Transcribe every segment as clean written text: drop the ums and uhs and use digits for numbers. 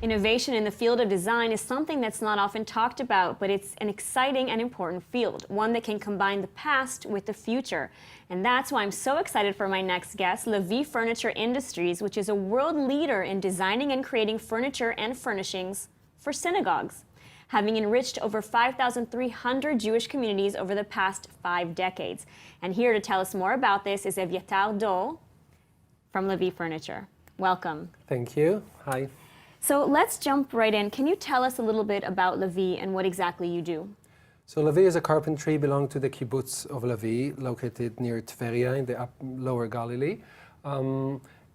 Innovation in the field of design is something that's not often talked about, but it's an exciting and important field, one that can combine the past with the future. And that's why I'm so excited for my next guest, Lavi Furniture Industries, which is a world leader in designing and creating furniture and furnishings for synagogues, having enriched over 5,300 Jewish communities over the past 5 decades. And here to tell us more about this is Evyatar Dor from Lavi Furniture. Welcome. Thank you. Hi. So let's jump right in. Can you tell us a little bit about Lavi and what exactly you do? So Lavi is a carpentry belonging to the kibbutz of Lavi, located near Tveria in the lower Galilee.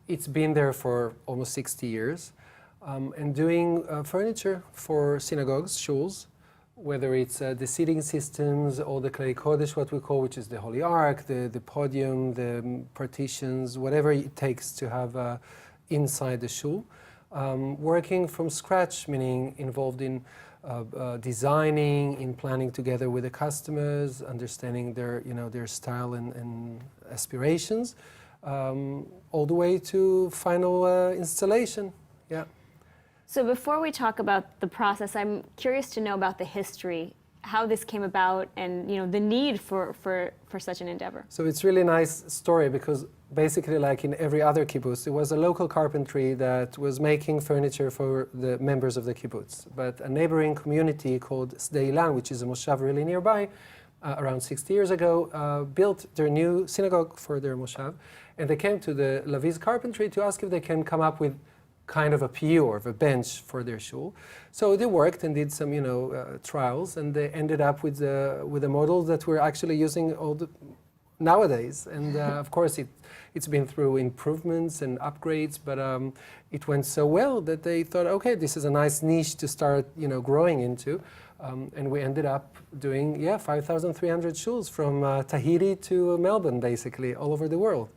It's been there for almost 60 years and doing furniture for synagogues, shuls, whether it's the seating systems or the klei kodesh, what we call, which is the Holy Ark, the podium, the partitions, whatever it takes to have inside the shul. Working from scratch, meaning involved in designing, in planning together with the customers, understanding their style and aspirations, all the way to final installation. Yeah. So before we talk about the process, I'm curious to know about the history, how this came about, and the need for such an endeavor. So it's really nice story because basically, like in every other kibbutz, it was a local carpentry that was making furniture for the members of the kibbutz. But a neighboring community called Sdei Ilan, which is a moshav really nearby, around 60 years ago, built their new synagogue for their moshav, and they came to the Lavi's carpentry to ask if they can come up with kind of a PU or a bench for their shul. So they worked and did some, trials, and they ended up with a model that we're actually using nowadays. And of course, it's been through improvements and upgrades, but it went so well that they thought, okay, this is a nice niche to start, growing into. And we ended up doing, 5,300 shuls from Tahiti to Melbourne, basically, all over the world.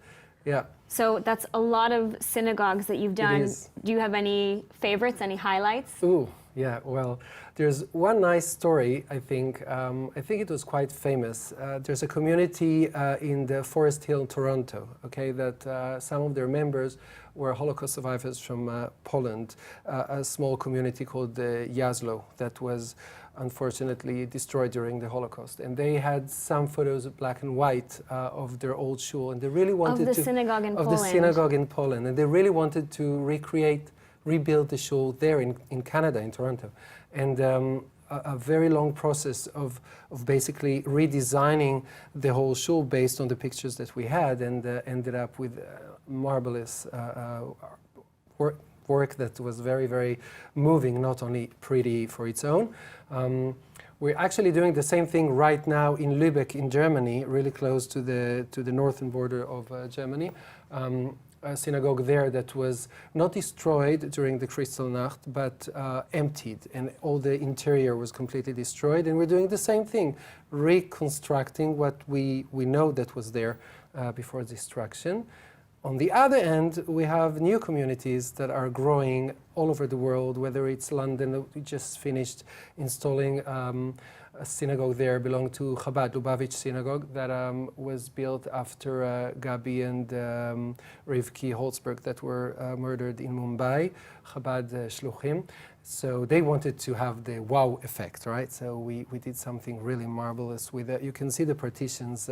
Yeah. So that's a lot of synagogues that you've done. Do you have any favorites, any highlights? Ooh, yeah. Well, there's one nice story, I think. I think it was quite famous. There's a community in the Forest Hill, Toronto, okay, that some of their members were Holocaust survivors from Poland, a small community called Jaslo that was unfortunately destroyed during the Holocaust. And they had some photos, black and white, of their old shul, and they really wanted of the synagogue in Poland. Of the synagogue in Poland, and they really wanted to rebuild the shul there in Canada, in Toronto. And a very long process of basically redesigning the whole shul based on the pictures that we had, and ended up with marvelous work that was very, very moving, not only pretty for its own. We're actually doing the same thing right now in Lübeck in Germany, really close to the northern border of Germany. A synagogue there that was not destroyed during the Kristallnacht, but emptied, and all the interior was completely destroyed. And we're doing the same thing, reconstructing what we know that was there before destruction. On the other end, we have new communities that are growing all over the world, whether it's London. We just finished installing a synagogue there belonging to Chabad, Lubavitch Synagogue, that was built after Gabi and Rivki Holzberg that were murdered in Mumbai, Chabad Shluchim. So they wanted to have the wow effect, right? So we did something really marvelous with it. You can see the partitions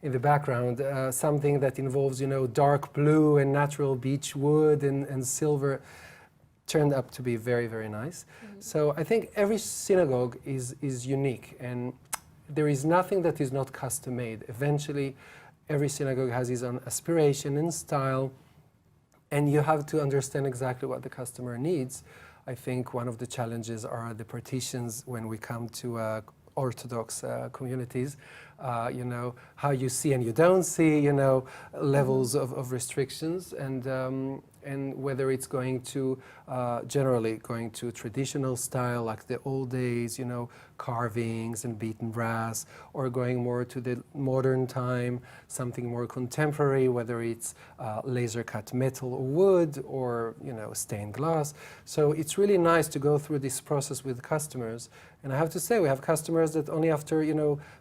in the background, something that involves, dark blue and natural beech wood and silver. Turned up to be very, very nice. Mm-hmm. So I think every synagogue is unique, and there is nothing that is not custom made. Eventually, every synagogue has its own aspiration and style, and you have to understand exactly what the customer needs. I think one of the challenges are the partitions when we come to Orthodox communities, how you see and you don't see, levels of restrictions, and whether it's going to, generally going to traditional style like the old days, carvings and beaten brass, or going more to the modern time, something more contemporary, whether it's laser cut metal or wood, or stained glass. So it's really nice to go through this process with customers. And I have to say, we have customers that only after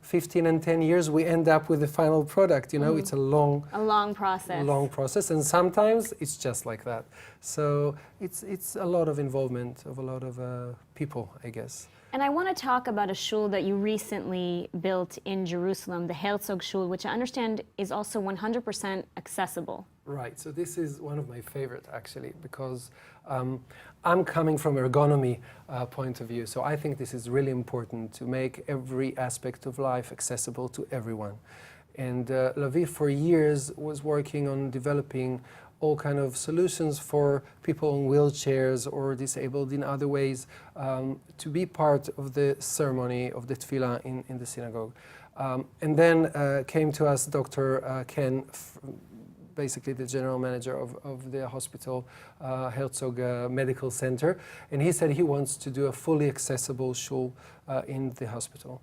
15 and 10 years we end up with the final product. It's a long process. And sometimes it's just like like that. So it's a lot of involvement of a lot of people, I guess. And I want to talk about a shul that you recently built in Jerusalem, the Herzog Shul, which I understand is also 100% accessible. Right, so this is one of my favorite actually, because I'm coming from ergonomy point of view, so I think this is really important to make every aspect of life accessible to everyone. And Lavi for years was working on developing all kind of solutions for people in wheelchairs or disabled in other ways to be part of the ceremony of the tefillah in the synagogue. And then came to us Dr. Ken, basically the general manager of the hospital, Herzog Medical Center, and he said he wants to do a fully accessible shul in the hospital.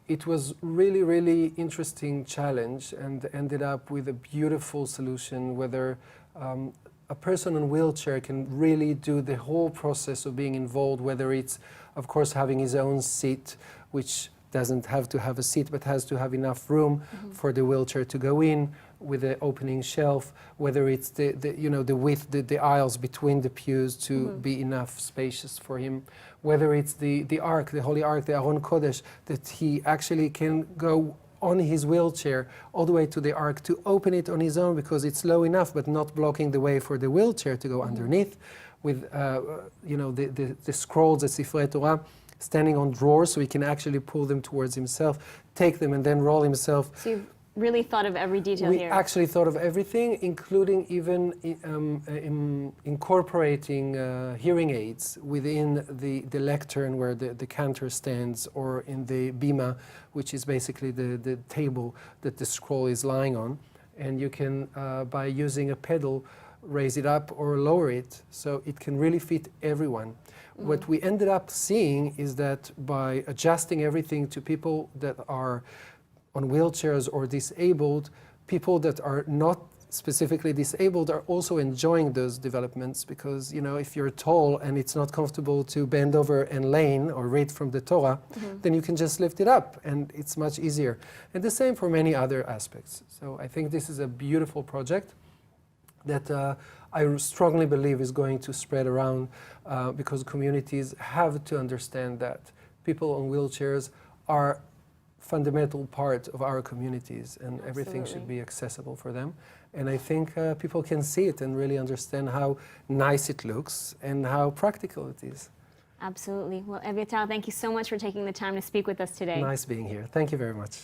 It was really, really interesting challenge and ended up with a beautiful solution whether a person in a wheelchair can really do the whole process of being involved, whether it's, of course, having his own seat, which doesn't have to have a seat but has to have enough room for the wheelchair to go in with the opening shelf, whether it's the width, the aisles between the pews to be enough spacious for him, whether it's the ark, the holy ark, the Aron Kodesh, that he actually can go on his wheelchair all the way to the ark to open it on his own because it's low enough but not blocking the way for the wheelchair to go underneath, with the scrolls, the Sifrei Torah, standing on drawers so he can actually pull them towards himself, take them and then roll himself. So you've really thought of every detail We here. actually thought of everything, including even incorporating hearing aids within the lectern where the cantor stands, or in the bima, which is basically the table that the scroll is lying on. And you can, by using a pedal, raise it up or lower it, so it can really fit everyone. What we ended up seeing is that by adjusting everything to people that are on wheelchairs or disabled, people that are not specifically disabled are also enjoying those developments, because if you're tall and it's not comfortable to bend over and lean or read from the Torah, then you can just lift it up and it's much easier. And the same for many other aspects. So I think this is a beautiful project that I strongly believe is going to spread around because communities have to understand that people on wheelchairs are fundamental part of our communities, and everything should be accessible for them. And I think people can see it and really understand how nice it looks and how practical it is. Absolutely. Well, Evyatar, thank you so much for taking the time to speak with us today. Nice being here. Thank you very much.